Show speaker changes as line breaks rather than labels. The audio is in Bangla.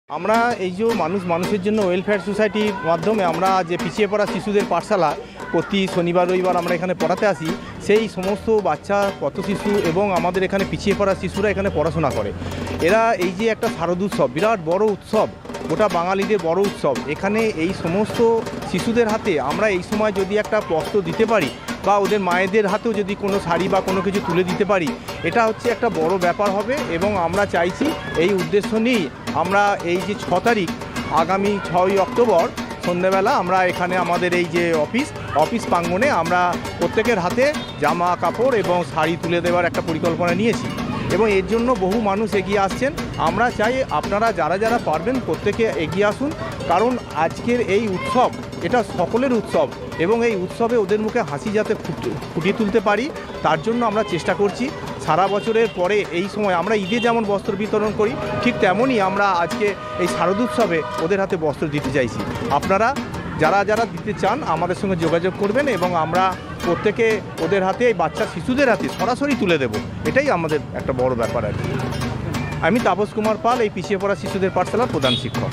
আমরা এই যে মানুষের জন্য ওয়েলফেয়ার সোসাইটির মাধ্যমে আমরা যে পিছিয়ে পড়া শিশুদের পাঠশালা প্রতি শনিবার রবিবার আমরা এখানে পড়াতে আসি, সেই সমস্ত বাচ্চা পথ শিশু এবং আমাদের এখানে পিছিয়ে পড়া শিশুরা এখানে পড়াশোনা করে। এরা এই যে একটা শারদোৎসব, বিরাট বড় উৎসব, গোটা বাঙালিদের বড় উৎসব, এখানে এই সমস্ত শিশুদের হাতে আমরা এই সময় যদি একটা বস্ত্র দিতে পারি বা ওদের মায়েদের হাতেও যদি কোনো শাড়ি বা কোনো কিছু তুলে দিতে পারি, এটা হচ্ছে একটা বড় ব্যাপার হবে। এবং আমরা চাইছি এই উদ্দেশ্য নিয়েই আমরা এই যে 6 তারিখ আগামী 6ই অক্টোবর সন্ধ্যেবেলা আমরা এখানে আমাদের এই যে অফিস প্রাঙ্গণে আমরা প্রত্যেকের হাতে জামা কাপড় এবং শাড়ি তুলে দেওয়ার একটা পরিকল্পনা নিয়েছি এবং এর জন্য বহু মানুষ এগিয়ে আসছেন। আমরা চাই আপনারা যারা যারা পারবেন প্রত্যেকে এগিয়ে আসুন, কারণ আজকের এই উৎসব এটা সকলের উৎসব এবং এই উৎসবে ওদের মুখে হাসি যাতে ফুটিয়ে তুলতে পারি তার জন্য আমরা চেষ্টা করছি। সারা বছরের পরে এই সময় আমরা ঈদে যেমন বস্ত্র বিতরণ করি, ঠিক তেমনই আমরা আজকে এই শারদোৎসবে ওদের হাতে বস্ত্র দিতে চাইছি। আপনারা যারা যারা দিতে চান আমাদের সঙ্গে যোগাযোগ করবেন এবং আমরা প্রত্যেকে ওদের হাতে এই বাচ্চা শিশুদের হাতে সরাসরি তুলে দেব। এটাই আমাদের একটা বড় ব্যাপার আর কি। আমি তাপস কুমার পাল, এই পিছিয়ে পড়া শিশুদের পাঠশালার প্রধান শিক্ষক।